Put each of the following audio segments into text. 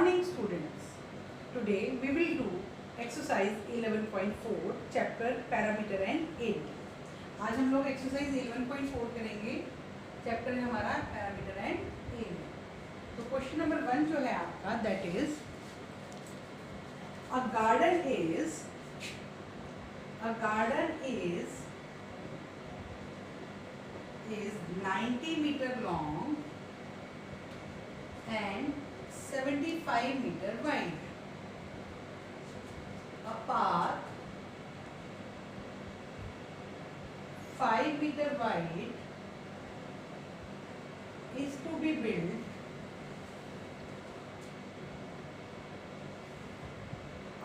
morning students. Today we will do exercise 11.4 chapter parameter and area. आज हम लोग exercise 11.4 करेंगे. चैप्टर है हमारा पैरामीटर एंड एरिया. तो क्वेश्चन नंबर 1 जो है आपका that is a garden is 90 meter long and 75 meter wide. A path 5 meter wide is to be built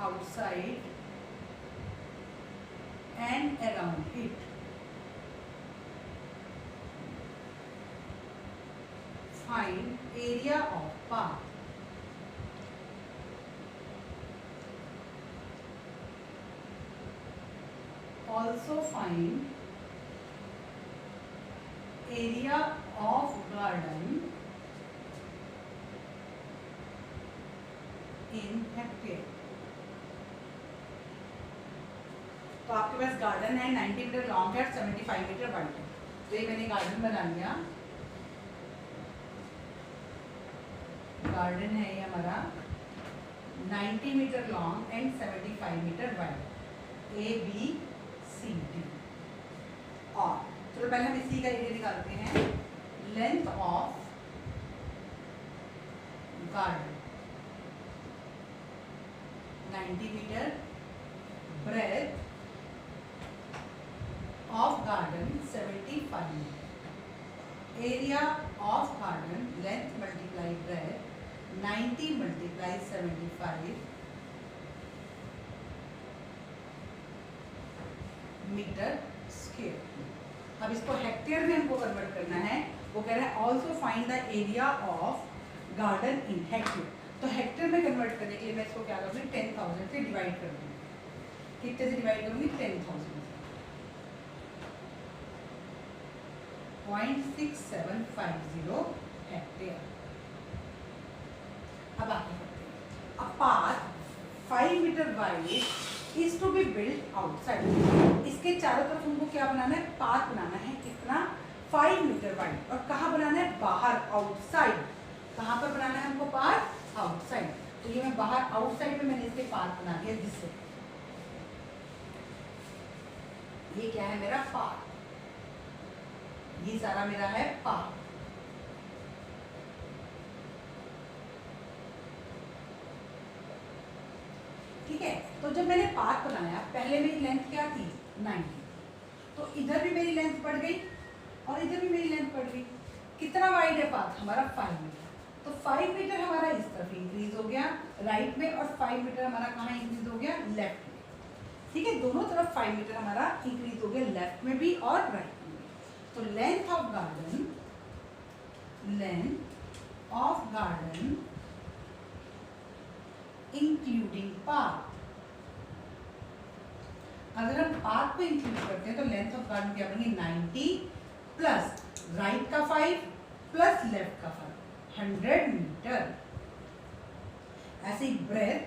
outside and around it. Find area of path. Also find area of garden in hectare. तो आपके पास garden है 90 metre long है 75 metre wide है. तो ये मैंने garden बना लिया. गार्डन है ये हमारा 90 metre long and 75 metre wide. A B C D. और चलो पहले हम इसी का एरिया निकालते हैं. Length of garden 90 metre. Breadth of garden 75 meter. Area of garden length multiply breadth 90 multiply 75 metre square. अब इसको हेक्टेयर में हमको कन्वर्ट करना है. वो कह रहा है also find the area of garden in hectare. तो हेक्टेयर में कन्वर्ट करने के लिए मैं इसको क्या करूँगी 10,000 से डिवाइड कर दूँगी. कितने से डिवाइड करूँगी 10,000 से. 0.6750 हेक्टेयर. अब आगे बढ़ते हैं. A path 5 metre wide is to be built outside. इसके चारों तरफ हमको क्या बनाना है? पाथ बनाना है. कितना? 5 मीटर वाइड. और कहाँ बनाना है? बाहर, आउटसाइड. कहाँ पर बनाना है हमको पाथ? आउटसाइड. तो ये मैं बाहर आउटसाइड में मैंने इसके पाथ बना दिया. जिससे ये क्या है मेरा? पाथ. ये सारा मेरा है पाथ. ठीक है. तो जब मैंने पाथ बनाया पहले मेरी लेंथ क्या थी? 90. तो इधर भी मेरी लेंथ बढ़ गई और इधर भी मेरी लेंथ बढ़ गई. कितना वाइड है पाथ हमारा? 5 मीटर. तो 5 मीटर हमारा इस तरफ इंक्रीज हो गया राइट में और 5 मीटर हमारा कहाँ इंक्रीज हो गया? लेफ्ट में. ठीक है. दोनों तरफ 5 मीटर हमारा इंक्रीज हो गया लेफ्ट में भी और राइट. तो length of garden including path. अगर हम पाथ को इंक्लूड करते हैं तो लेंथ ऑफ गार्डन क्या बनेगी? 90 प्लस राइट का 5 प्लस लेफ्ट का 5 100 मीटर. ऐसे ही breadth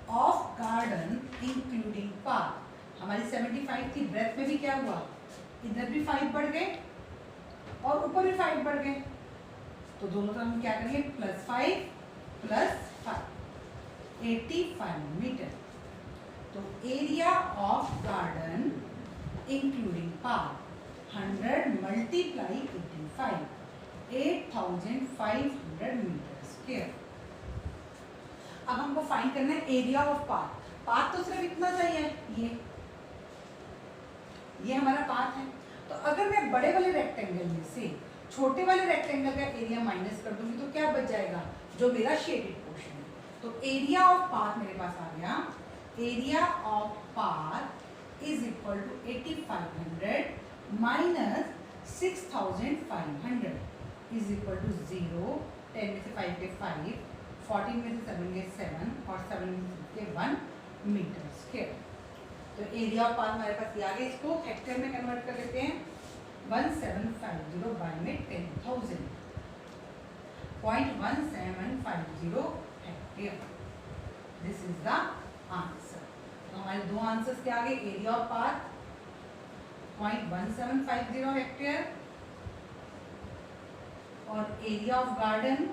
of garden including path हमारी 75 थी. ब्रेथ में भी क्या हुआ? इधर भी 5 बढ़ गए और ऊपर भी 5 बढ़ गए. तो दोनों तरफ हम क्या करेंगे? +5 + 5 85 मीटर. तो area of garden including path 100 multiply 85 8,500 metre square. अब हमको फाइंड करना है एरिया ऑफ पाथ. पाथ तो सिर्फ इतना चाहिए. ये हमारा पाथ है. तो अगर मैं बड़े वाले रेक्टेंगल में से छोटे वाले रेक्टेंगल का एरिया माइनस कर दूंगी तो क्या बच जाएगा? जो मेरा शेडेड पोर्शन है. तो एरिया ऑफ पाथ मेरे पास आ गया. Area of path is equal to 8500 minus 6500 is equal to 0. 10 में से 5 के 5, 14 में से 7 के 7 और 7 में से 1 मीटर स्क्वायर. तो एरिया ऑफ पाथ हमारे पास आ गया. इसको हेक्टेयर में कन्वर्ट कर लेते हैं. 1750 बाय में 10,000. 0.1750 hectare. This is the answer. तो हमारे दो आंसर्स क्या आ गए, एरिया ऑफ पार्क 0.1750 हेक्टेयर और एरिया ऑफ गार्डन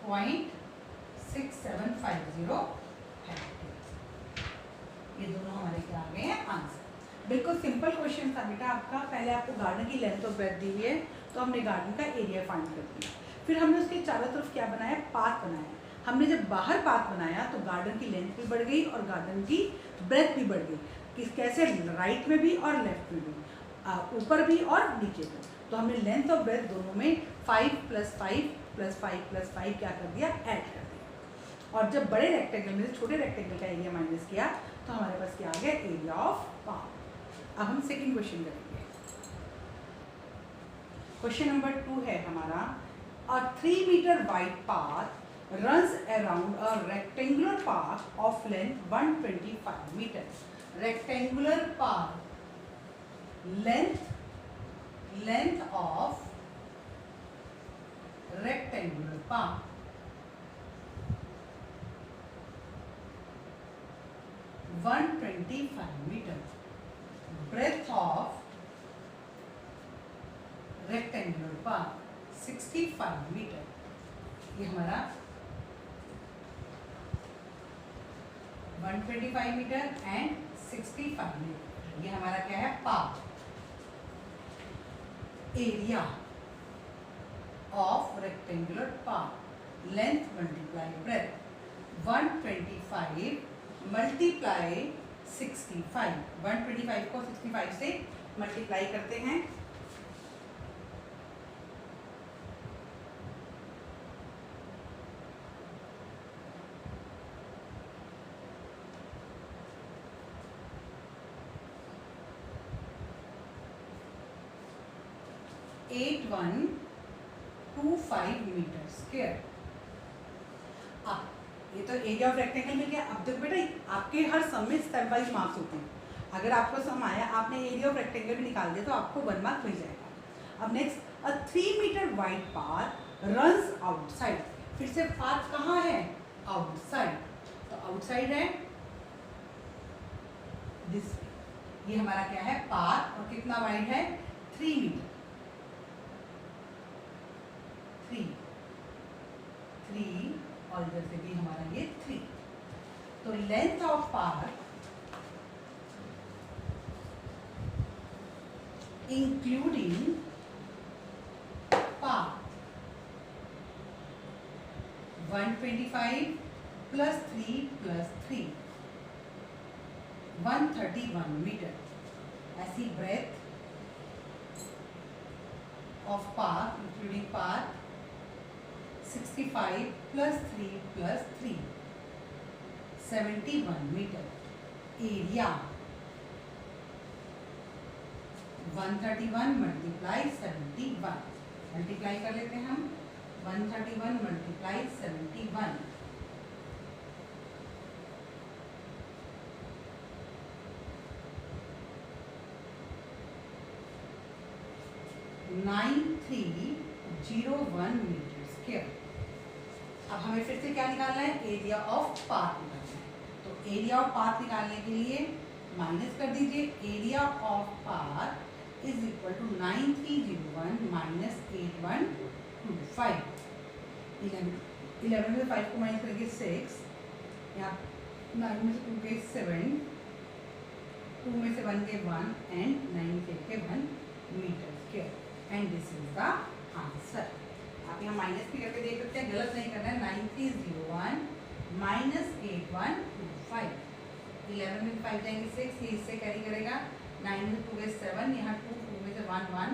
0.6750 हेक्टेयर। ये दोनों हमारे क्या आ गए हैं आंसर। बिल्कुल सिंपल क्वेश्चन था बेटा आपका। पहले आपको गार्डन की लेंथ और ब्रेथ दी हुई है, तो हमने गार्डन का एरिया फाइंड कर दिया। फिर हमने उसके चारों तरफ क्या बनाया, पाथ बनाया। हमने जब बाहर पाथ बनाया तो गार्डन की लेंथ भी बढ़ गई और गार्डन की ब्रेथ भी बढ़ गई। कैसे, राइट में भी और लेफ्ट में भी, ऊपर भी और नीचे भी। तो हमने लेंथ और ब्रेथ दोनों में 5 + 5 + 5 + 5 क्या कर दिया, ऐड कर दिया। और जब बड़े रेक्टेंगल में से छोटे रेक्टेंगल का एरिया माइनस किया तो हमारे पास क्या आ गया, एरिया ऑफ पार्क। अब हम सेकंड क्वेश्चन करेंगे। क्वेश्चन नंबर 2 है हमारा, a 3 metre wide path runs around a rectangular path of length 125 meter. Rectangular path, length of rectangular path 125 meter. Breadth of rectangular path 65 meter. ये हमारा 125 metre and 65 metre, ये हमारा क्या है, path. Area of rectangular path, length multiply breath, 125 multiply 65। 125 को 65 से multiply करते हैं, 8125 मीटर स्क्वायर। अब ये तो एरिया ऑफ रेक्टेंगल मिल गया। अब देखो बेटा, आपके हर सम में स्टेप वाइज मार्क्स होते हैं। अगर आपको सम आया, आपने एरिया ऑफ रेक्टेंगल भी निकाल दिया तो आपको 1 मार्क मिल जाएगा। अब next, a 3 metre wide path runs outside. फिर से पाथ कहाँ है, आउटसाइड। तो आउटसाइड है दिस, ये हमारा क्या है, पाथ। और कितना वाइड है, 3 मीटर। 3 और इधर से भी हमारा ये 3। तो length of path including path 125 + 3 + 3 131 metre. ऐसी breadth of path including path 65 + 3 + 3 71 metre. Area 131 multiply 71, multiply कर लेते हैं हम, 131 मल्टीप्लाई 71 9301 मीटर स्क्वायर। अब हमें फिर से क्या निकालना है, एरिया ऑफ पाथ निकालना है। तो एरिया ऑफ पाथ निकालने के लिए माइनस कर दीजिए, area of path is equal to 9301 minus 8125। 11 में से 5 को माइनस करके 6, यहाँ 9 में से 2 के 7, 2 में से 1 के 1 एंड 9 के 1 metre square. And this is the answer. आप यहाँ माइनस भी करके देख सकते हैं, गलत नहीं करना है। 9301 माइनस 8125, 11 में 5 जाएंगे 6, ये इससे कैरी करेगा, 9 में 2 गए 7, यहाँ 2 में से 1 1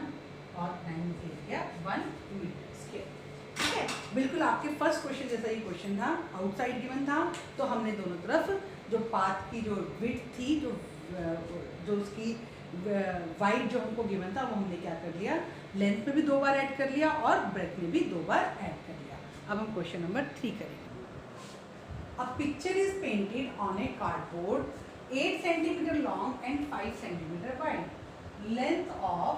और 9 में से गया 1 मीटर स्क्वायर। ठीक है, बिल्कुल आपके फर्स्ट क्वेश्चन जैसा ही क्वेश्चन था, आउटसाइड गिवन था। तो हमने दोनों तरफ जो पाथ की जो विड्थ थी, जो उसकी वाइड जो हमको गिवन था, वो हमने क्या कर लिया, लेंथ में भी 2 बार ऐड कर लिया और ब्रेथ में भी 2 बार ऐड कर लिया। अब हम क्वेश्चन नंबर 3 करेंगे। A picture is painted on a cardboard 8 centimetre long and 5 centimetre wide. Length of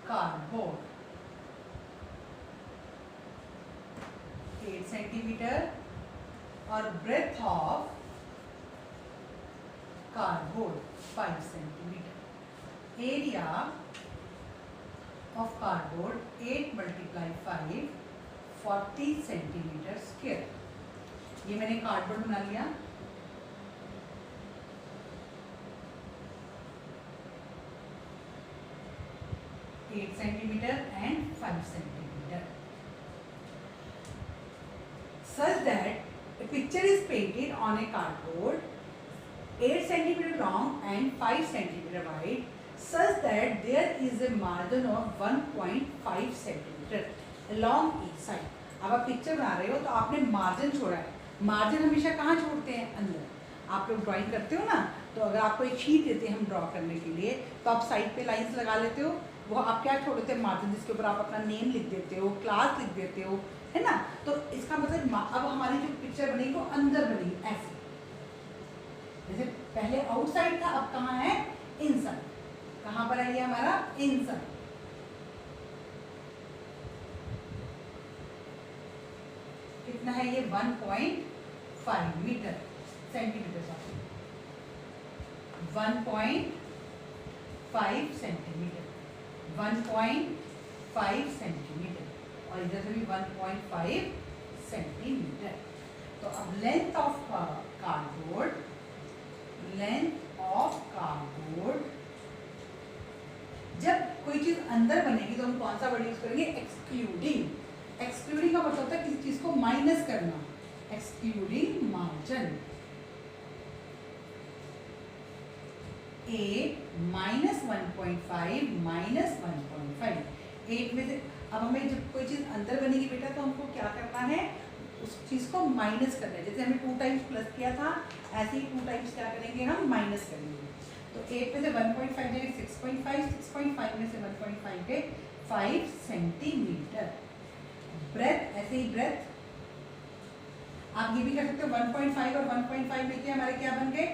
cardboard 8 centimetre और breadth of cardboard 5 centimetre. Area of cardboard 8 × 5 40 centimetre square. ये मैंने कार्डबोर्ड बना लिया। Eight centimetre and 5 centimetre. Such that a picture is painted on a cardboard 8 centimeter long and 5 centimeter wide, such that there is a margin of 1.5 centimeter along each side. अब आप picture बना रहे हो तो आपने margin छोड़ा है। Margin हमेशा कहाँ छोड़ते हैं? अंदर। आप लोग ड्राइंग करते हो ना, तो अगर आपको एक शीट देते हैं हम ड्रॉ करने के लिए, तो आप साइड पे लाइंस लगा लेते हो। वो आप क्या छोड़ देते हैं? मार्जिन, जिसके ऊपर आप अपना नेम लिख देते हो, क्लास लिख देते हो, है ना। तो इसका मतलब अब हमारी जो पिक्चर बनेगी वो अंदर बनेगी ऐसे। जैसे पहले आउटसाइड था, अब कहाँ है? इनसाइड। कहाँ पर है ये हमारा? इनसाइड। कितना है ये? 1.5 मीटर सेंटीमीटर, 1.5 सेंटीमीटर, 1.5 सेंटीमीटर, और इधर से भी 1.5 सेंटीमीटर। तो अब length of cardboard, length of cardboard, जब कोई चीज अंदर बनेगी तो हम कौन सा वर्ड यूज करेंगे? एक्सक्लूडिंग। एक्सक्लूडिंग का मतलब होता है किसी चीज को माइनस करना। Excluding margin. A -1.5 -1.5। 8 में से अब हमें जब कोई चीज अंदर बनेगी बेटा तो हमको क्या करना है? उस चीज को माइनस करना है। जैसे हमने 2 टाइम्स प्लस किया था, ऐसे ही 2 टाइम्स क्या करेंगे? हम माइनस करेंगे। तो 8 में से 1.5 जाएगा 6.5, 6.5 में से 1.5 के 5 सेंटीमीटर। ब्रेथ, ऐसे ही ब्रेथ आप ये भी कर सकते हो। 1.5 और 1.5 लेके हमारे क्या बन गए?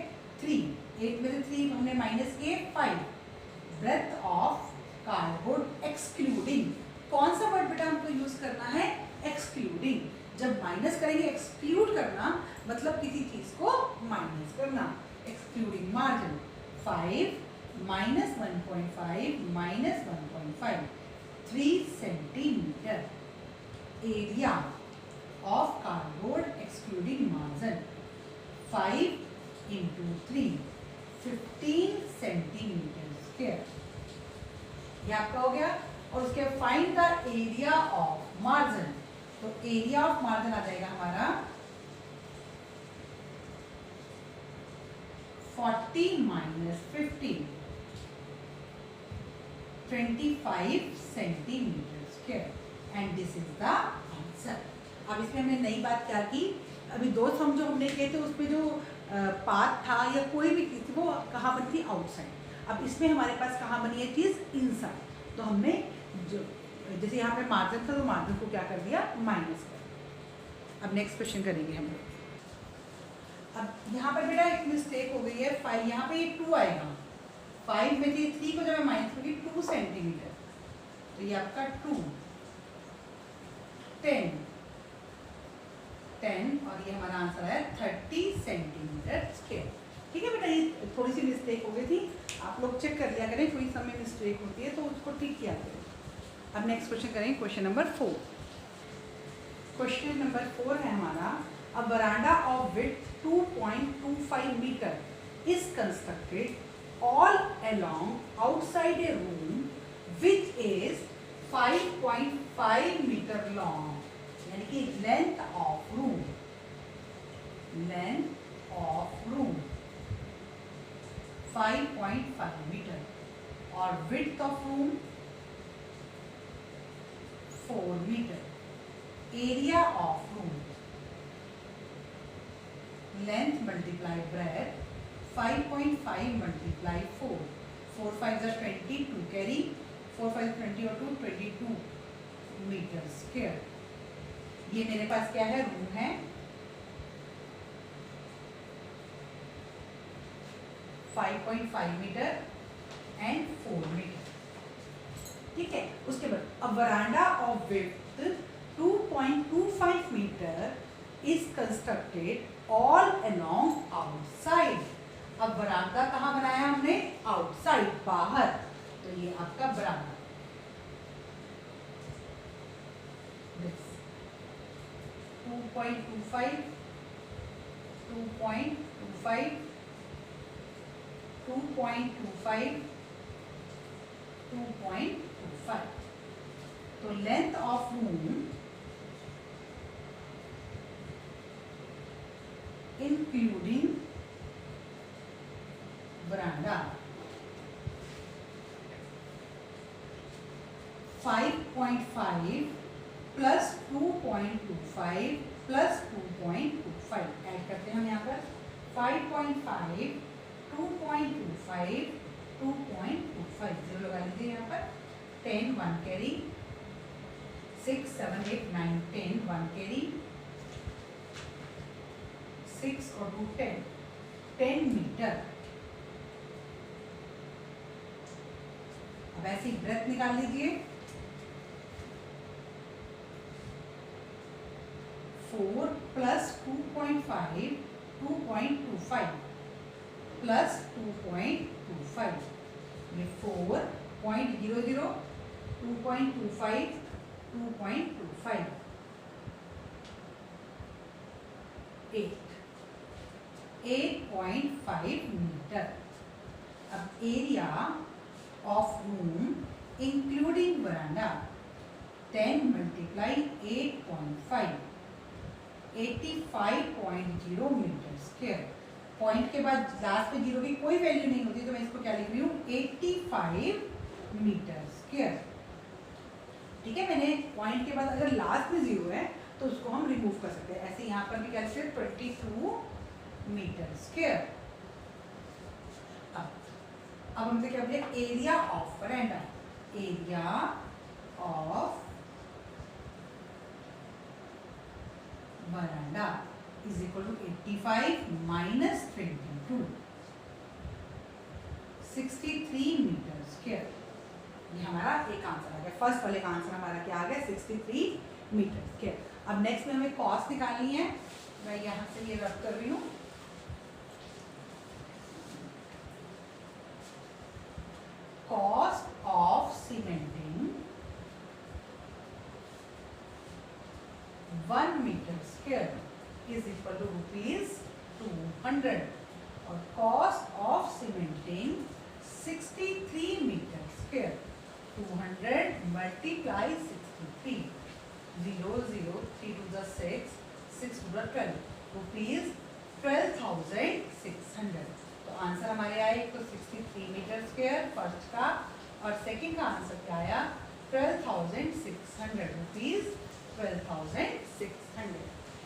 3। 8 में से 3 हमने माइनस किए 5। Breadth of cardboard excluding. कौन सा वर्ड बेटा हमको यूज करना है? एक्सक्लूडिंग। जब माइनस करेंगे, एक्सक्लूड करना मतलब किसी चीज को माइनस करना। Excluding margin 5 -1.5 -1.5 3 centimetre. Area of cardboard excluding margin 5 × 3 15 centimetre square. ये आपका हो गया। और उसके find the area of margin. तो एरिया ऑफ मार्जिन आ जाएगा हमारा 40 - 15 25 centimetre square. And this is the answer. अब इसमें हमने नई बात क्या की? अभी 2 सम जो हमने किए थे उसमें जो पाथ था या कोई भी चीज थी वो कहाँ बनी थी? आउटसाइड। अब इसमें हमारे पास कहाँ बनी है चीज? इनसाइड। तो हमने जो जैसे यहाँ पे मार्जिन था तो मार्जिन को क्या कर दिया? माइनस कर दिया। अब नेक्स्ट क्वेश्चन करेंगे हम लोग। अब यहाँ पर बेटा एक मिस्टेक हो गई है। 5 यहाँ पे 2 आएगा। 5 में से 3 को जब मैं माइनस करूँगी 2 सेंटीमीटर, तो ये आपका 2 10 और ये हमारा आंसर है 30 सेंटीमीटर स्क्वायर। ठीक है बेटा, ये थोड़ी सी मिस्टेक हो गई थी। आप लोग चेक कर लिया करें, कोई समय मिस्टेक होती है तो उसको ठीक किया करें। अब नेक्स्ट क्वेश्चन करेंगे, क्वेश्चन नंबर 4। क्वेश्चन नंबर 4 है हमारा, a veranda of width 2.25 metre is constructed all along outside a room which is 5.5 metre long. यानी कि length of room, length of room 5.5 metre और width of room 4 metre. Area of room, length multiply breadth 5.5 multiply 4, 4 5 is 22, carry 4 5 20 और 2 22 metre square. ये मेरे पास क्या है? Room है। 5.5 metre and 4 metre. ठीक है। उसके बाद अ veranda of width 2.25 perimeter is constructed all along outside. अब बरामदा कहाँ बनाया हमने? आउटसाइड, बाहर. तो ये आपका बरामदा. 2.25, 2.25, 2.25, 2.25. तो लेंथ ऑफ रूम इंक्लूडिंग बरामदा 5.5 प्लस 2.25 प्लस 2.25 ऐड करते हैं हम यहाँ पर 5.5, 2.25, 2.25 जीरो लगा लीजिए यहाँ पर. 10 1 कैरी, 6 7 8 9 10 1 कैरी, 6 और 2 10 मीटर. अब ऐसी ब्रेथ निकाल लीजिए. 4 प्लस 2.5, 2.25 प्लस 2.25. ये 4.00, 2.25, 2.25, 8.5 मीटर. अब area of room including veranda 10 multiply 8.5, 85.0 metre square. Point के बाद लास्ट में जीरो की कोई वैल्यू नहीं होती, तो मैं इसको क्या लिख रही हूँ? 85 मीटर स्क्वायर. ठीक है, मैंने पॉइंट के बाद अगर लास्ट में जीरो है तो उसको हम रिमूव कर सकते हैं. ऐसे यहाँ पर भी क्या लिखते हैं? 22 मीटर स्क्वायर. अब हमसे क्या बोले? Area of veranda. Area of veranda is equal to 85 minus 22, 63 metre square. ये हमारा एक आंसर आ गया. फर्स्ट वाले का आंसर हमारा क्या आ गया? 63 मीटर स्क्वायर. अब नेक्स्ट में हमें कॉस्ट निकालनी है. मैं यहाँ से ये रख कर रही हूँ. Cost of cementing 1 metre square is equal to ₹200 और cost of cementing 63 metre square. 200 multiply 63, 0 0 3 to the 6, 6 to the 12, rupees 12,600. तो आंसर हमारे आए तो 63 मीटर स्क्वायर फर्स्ट का, और सेकंड का आंसर क्या आया? 12,600 रुपीज. 12,600.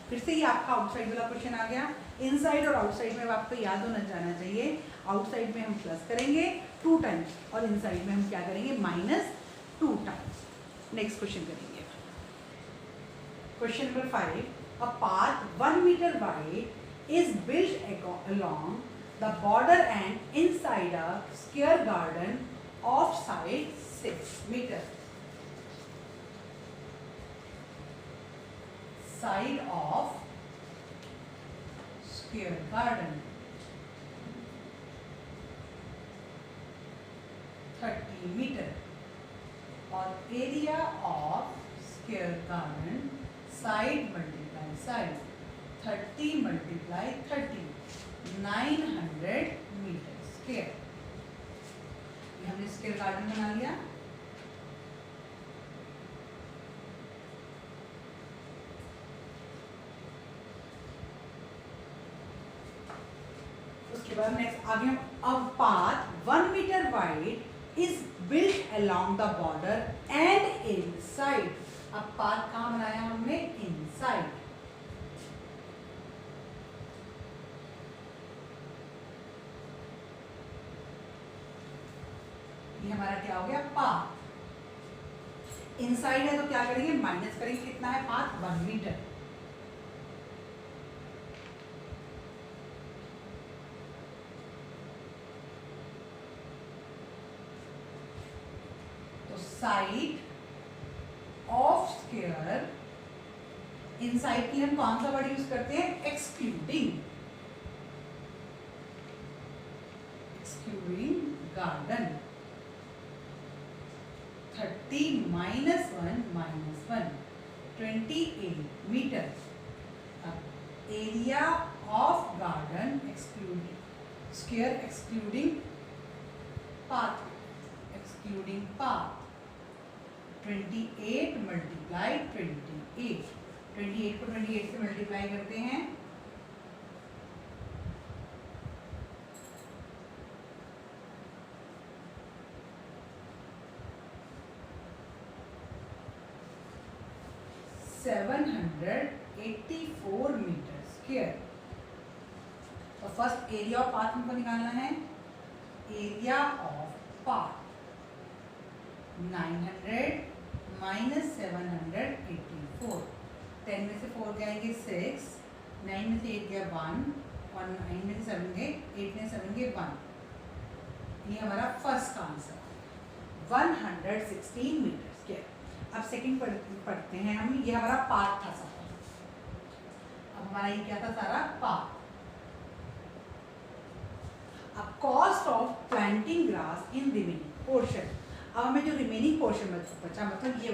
फिर से ये आपका आउटसाइड वाला क्वेश्चन आ गया. इनसाइड और आउटसाइड में आपको याद होना जाना चाहिए. आउटसाइड में हम प्लस करेंगे 2 टाइम्स और इनसाइड में हम क्या करेंगे? -2 टाइम्स. नेक्स्ट क्वेश्चन करेंगे. Question number 5. A path 1 metre wide is built along the border and inside a square garden of side 6 meter. Side of square garden 30 meter और area of square garden side multiply side 30 multiply 30 900 metre square. ये हमने square garden बना लिया. उसके बाद next आगे हम अब path 1 metre wide is built along the border and inside. अब पाथ कहाँ बनाया हमने? इनसाइड. ये हमारा क्या हो गया? पाथ. इनसाइड है तो क्या करेंगे? माइनस करेंगे. कितना है पाथ? 1 मीटर. तो साइड ऑफ स्क्वायर इनसाइड की हम कौन सा वर्ड यूज करते हैं? Excluding. Excluding garden. 30 -1 -1 28 metre. Area of garden excluding square excluding path. Excluding path 28 multiply 28। 28 को 28 से मल्टीप्लाई करते हैं। (784 मीटर स्क्वायर। तो फर्स्ट एरिया ऑफ पाथ हमको निकालना है। Area of path 900 minus 784। 10 में से 4 जाएंगे 6, 9 में से 8 गया 1 और 9 में से 7 गए 8 में 7 गए 1। ये हमारा फर्स्ट आंसर 116 मीटर स्क्वायर। अब सेकंड पढ़ते हैं हम। ये हमारा पार्ट था सारा। अब हमारा ये क्या था? सारा पार्ट। अब cost of planting grass in remaining portion. अब हमें जो रिमेनिंग पोर्शन बचा मतलब ये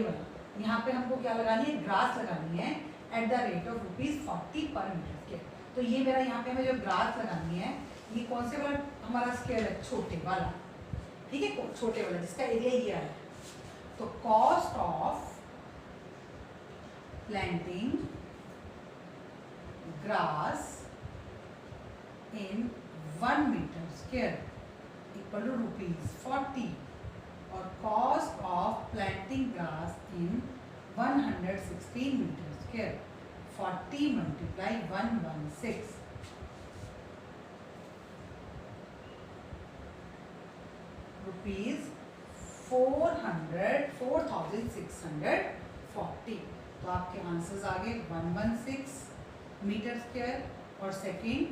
वाला यहाँ पे हमको क्या लगानी है? ग्रास लगानी है एट द रेट ऑफ ₹40 पर मीटर स्क्वायर। तो ये मेरा यहाँ पे हमें जो ग्रास लगानी है ये कौन से वाला हमारा स्केल है? छोटे वाला। ठीक है, छोटे वाला जिसका एरिया ये है। तो cost of planting grass in 1 metre square equal to ₹40 और cost of planting grass in 116 metre square 40 multiply 116 ₹4,640। तो आपके आंसर्स आ गए 116 मीटर स्क्वायर और सेकेंड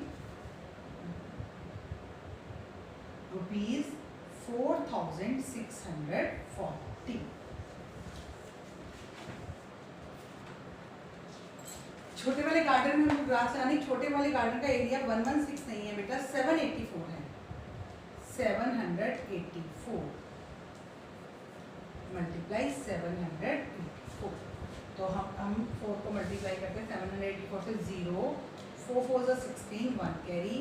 ₹4,640। छोटे वाले गार्डन में हमको ग्रास लगानी। छोटे वाले गार्डन का एरिया 116 नहीं है बेटा, 784 है। 784 मल्टीप्लाई 784। तो हम 4 को मल्टीप्लाई करते हैं 784 से 0, 4 4 16, 1 कैरी,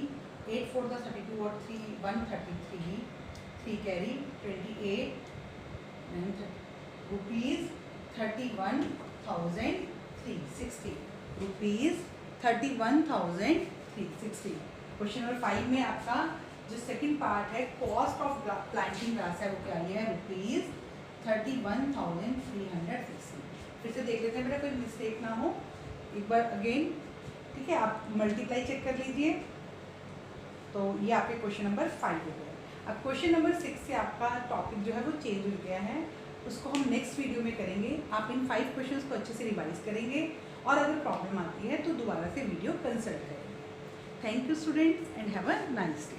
8 4 32 और 3 133, 3 कैरी 28 ₹31,360 ₹31,360। क्वेश्चन नंबर 5 में आपका जो सेकंड पार्ट है कॉस्ट ऑफ प्लांटिंग ग्रास है वो क्या है? ₹31,360। फिर से देख लेते हैं बेटा कोई मिस्टेक ना हो एक बार अगेन। ठीक है, आप मल्टीप्लाई चेक कर लीजिए। तो ये आपके क्वेश्चन नंबर 5 हो गया। अब क्वेश्चन नंबर 6 से आपका टॉपिक जो है वो चेंज हो गया है, उसको हम नेक्स्ट वीडियो में करेंगे। आप इन 5 क्वेश्चंस को अच्छे से रिवाइज करेंगे और अगर प्रॉब्लम आती है तो दोबारा से वीडियो कंसल्ट करेंगे। Thank you students and have a nice day.